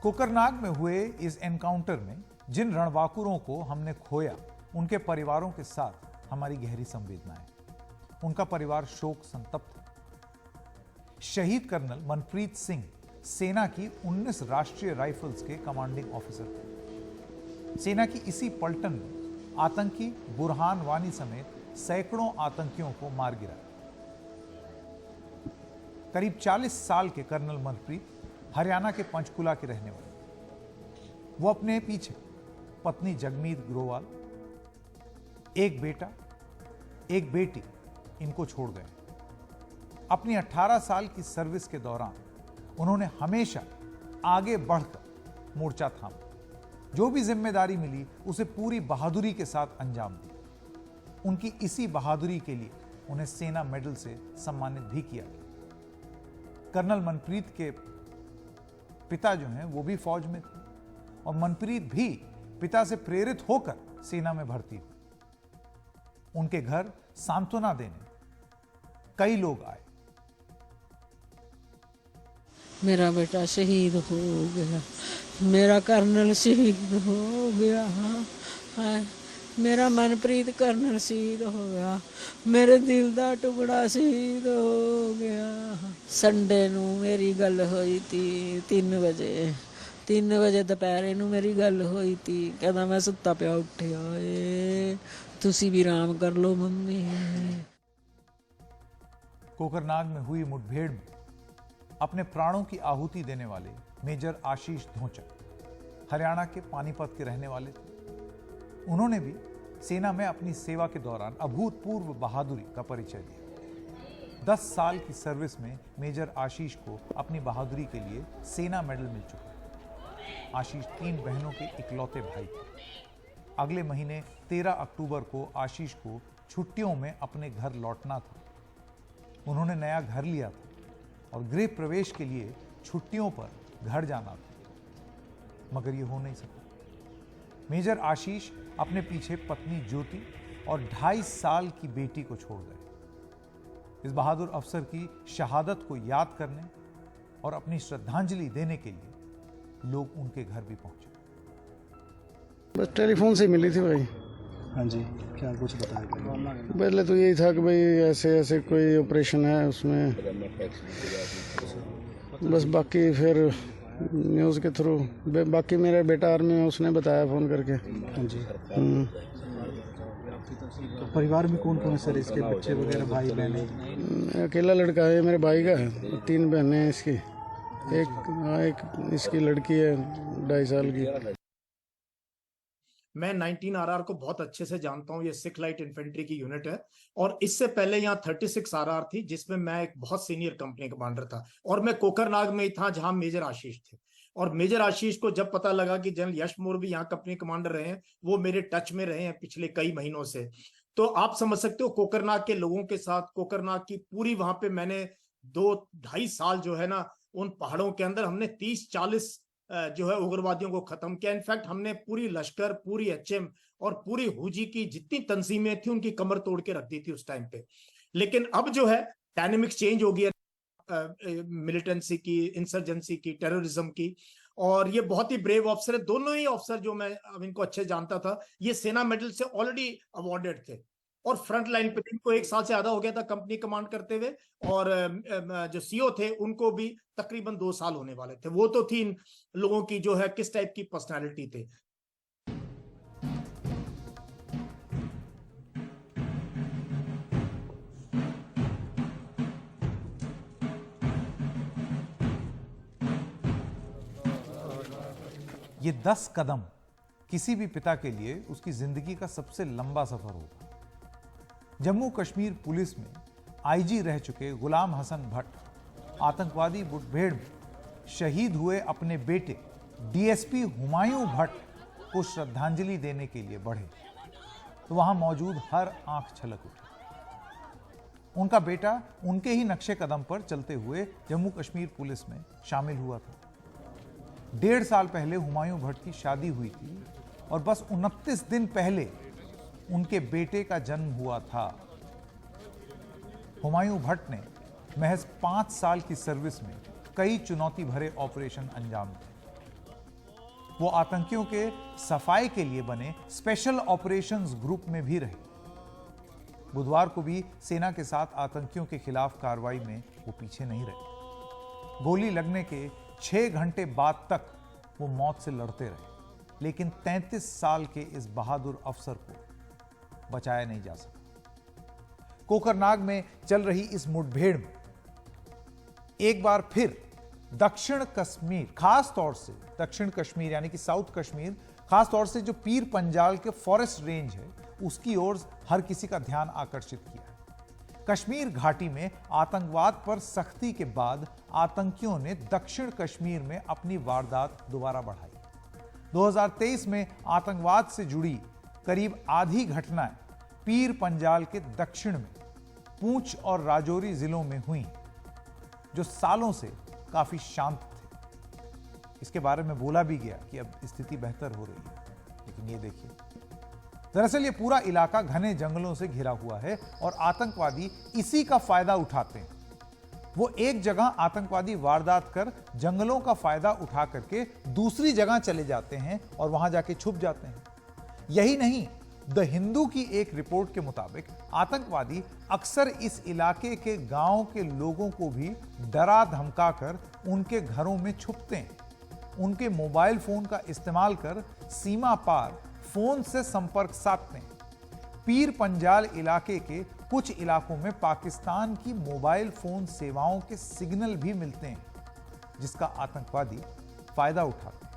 कोकरनाग में हुए इस एनकाउंटर में जिन रणबांकुरों को हमने खोया, उनके परिवारों के साथ हमारी गहरी संवेदनाएं। उनका परिवार शोक संतप्त है। शहीद कर्नल मनप्रीत सिंह सेना की 19 राष्ट्रीय राइफल्स के कमांडिंग ऑफिसर थे। सेना की इसी पलटन में आतंकी बुरहान वानी समेत सैकड़ों आतंकियों को मार गिराया। करीब 40 साल के कर्नल मनप्रीत हरियाणा के पंचकुला के रहने वाले। वो अपने पीछे पत्नी जगमीत ग्रोवाल, एक बेटा, एक बेटी इनको छोड़ गए। अपनी 18 साल की सर्विस के दौरान उन्होंने हमेशा आगे बढ़कर मोर्चा थामा। जो भी जिम्मेदारी मिली उसे पूरी बहादुरी के साथ अंजाम दिया। उनकी इसी बहादुरी के लिए उन्हें सेना मेडल से सम्मानित भी किया गया। कर्नल मनप्रीत के पिता जो हैं वो भी फौज में थे और मनप्रीत भी पिता से प्रेरित होकर सेना में भर्ती हुए। उनके घर सांत्वना देने कई लोग आए। मेरा बेटा शहीद हो गया, मेरा कर्नल शहीद हो गया, हाँ, मेरा मनप्रीत कर्नल शहीद हो गया, मेरे दिल दा टुकड़ा शहीद हो गया। संडे नू मेरी गल होई थी 3 वजे दोपहरे नू मेरी गल होई थी। कहना मैं सुत्ता पिया उठिया ए तुसी भी आराम कर लो मम्मी। कोकरनाग में हुई मुठभेड़ में अपने प्राणों की आहुति देने वाले मेजर आशीष धोचक हरियाणा के पानीपत के रहने वाले थे। उन्होंने भी सेना में अपनी सेवा के दौरान अभूतपूर्व बहादुरी का परिचय दिया। 10 साल की सर्विस में मेजर आशीष को अपनी बहादुरी के लिए सेना मेडल मिल चुका है। आशीष 3 बहनों के इकलौते भाई थे। अगले महीने 13 अक्टूबर को आशीष को छुट्टियों में अपने घर लौटना था। उन्होंने नया घर लिया था और गृह प्रवेश के लिए छुट्टियों पर घर जाना था, मगर यह हो नहीं सका। मेजर आशीष अपने पीछे पत्नी ज्योति और 2.5 साल की बेटी को छोड़ गए। इस बहादुर अफसर की शहादत को याद करने और अपनी श्रद्धांजलि देने के लिए लोग उनके घर भी पहुंचे। बस टेलीफोन से मिली थी भाई। हाँ जी, क्या कुछ बताया? पहले तो यही था कि भाई ऐसे ऐसे कोई ऑपरेशन है उसमें, बस बाकी फिर न्यूज़ के थ्रू, बाकी मेरा बेटा आर्मी में, उसने बताया फ़ोन करके। हाँ जी। तो परिवार में कौन कौन है सर इसके? बच्चे वगैरह, भाई बहन? अकेला लड़का है मेरे भाई का है, 3 बहनें हैं इसकी। एक इसकी लड़की है 2.5 साल की। मैं 19 RR को बहुत अच्छे से जानता हूँ। ये सिख लाइट इन्फेंट्री की यूनिट है और इससे पहले यहाँ 36 RR थी जिसमें मैं एक बहुत सीनियर कंपनी कमांडर था और मैं कोकरनाग में ही था जहां मेजर आशीष थे। और मेजर आशीष को जब पता लगा कि जनरल यश मोर भी यहाँ कंपनी कमांडर रहे हैं, वो मेरे टच में रहे हैं पिछले कई महीनों से, तो आप समझ सकते हो कोकरनाग के लोगों के साथ, कोकरनाग की पूरी वहां पे मैंने 2-2.5 साल जो है ना उन पहाड़ों के अंदर हमने 30-40 जो है उग्रवादियों को खत्म किया। इनफैक्ट हमने पूरी लश्कर, पूरी HM और पूरी हुजी की जितनी तंजीमें थी उनकी कमर तोड़ के रख दी थी उस टाइम पे। लेकिन अब जो है डायनेमिक्स चेंज हो गई है मिलिटेंसी की, इंसर्जेंसी की, टेररिज्म की, और ये बहुत ही ब्रेव ऑफिसर है। दोनों ही ऑफिसर जो मैं अब इनको अच्छे जानता था, ये सेना मेडल से ऑलरेडी अवॉर्डेड थे और फ्रंट लाइन पे इनको 1 साल से ज्यादा हो गया था कंपनी कमांड करते हुए, और जो CO थे उनको भी तकरीबन 2 साल होने वाले थे। वो तो थी इन लोगों की जो है किस टाइप की पर्सनालिटी थे। ये 10 कदम किसी भी पिता के लिए उसकी जिंदगी का सबसे लंबा सफर होगा। जम्मू कश्मीर पुलिस में IG रह चुके गुलाम हसन भट्ट आतंकवादी मुठभेड़ में शहीद हुए अपने बेटे DSP हुमायूं भट्ट को श्रद्धांजलि देने के लिए बढ़े तो वहां मौजूद हर आंख छलक उठी। उनका बेटा उनके ही नक्शे कदम पर चलते हुए जम्मू कश्मीर पुलिस में शामिल हुआ था। 1.5 साल पहले हुमायूं भट्ट की शादी हुई थी और बस 29 दिन पहले उनके बेटे का जन्म हुआ था। हुमायूं भट्ट ने महज 5 साल की सर्विस में कई चुनौती भरे ऑपरेशन अंजाम दिए। वो आतंकियों के सफाई के लिए बने स्पेशल ऑपरेशंस ग्रुप में भी रहे। बुधवार को भी सेना के साथ आतंकियों के खिलाफ कार्रवाई में वो पीछे नहीं रहे। गोली लगने के 6 घंटे बाद तक वो मौत से लड़ते रहे, लेकिन 33 साल के इस बहादुर अफसर को बचाया नहीं जा सका। कोकरनाग में चल रही इस मुठभेड़ में एक बार फिर दक्षिण कश्मीर, खास तौर से दक्षिण कश्मीर यानी कि साउथ कश्मीर, खास तौर से जो पीर पंजाल के फॉरेस्ट रेंज है उसकी ओर हर किसी का ध्यान आकर्षित किया है। कश्मीर घाटी में आतंकवाद पर सख्ती के बाद आतंकियों ने दक्षिण कश्मीर में अपनी वारदात दोबारा बढ़ाई। 2023 में आतंकवाद से जुड़ी करीब आधी घटनाएं पीर पंजाल के दक्षिण में पूंछ और राजौरी जिलों में हुई, जो सालों से काफी शांत थे। इसके बारे में बोला भी गया कि अब स्थिति बेहतर हो रही है, लेकिन ये देखिए, दरअसल ये पूरा इलाका घने जंगलों से घिरा हुआ है और आतंकवादी इसी का फायदा उठाते हैं। वो एक जगह आतंकवादी वारदात कर जंगलों का फायदा उठा करके दूसरी जगह चले जाते हैं और वहां जाके छुप जाते हैं। यही नहीं, द हिंदू की एक रिपोर्ट के मुताबिक आतंकवादी अक्सर इस इलाके के गांव के लोगों को भी डरा धमकाकर उनके घरों में छुपते हैं। उनके मोबाइल फोन का इस्तेमाल कर सीमा पार फोन से संपर्क साधते हैं। पीर पंजाल इलाके के कुछ इलाकों में पाकिस्तान की मोबाइल फोन सेवाओं के सिग्नल भी मिलते हैं, जिसका आतंकवादी फायदा उठाते हैं।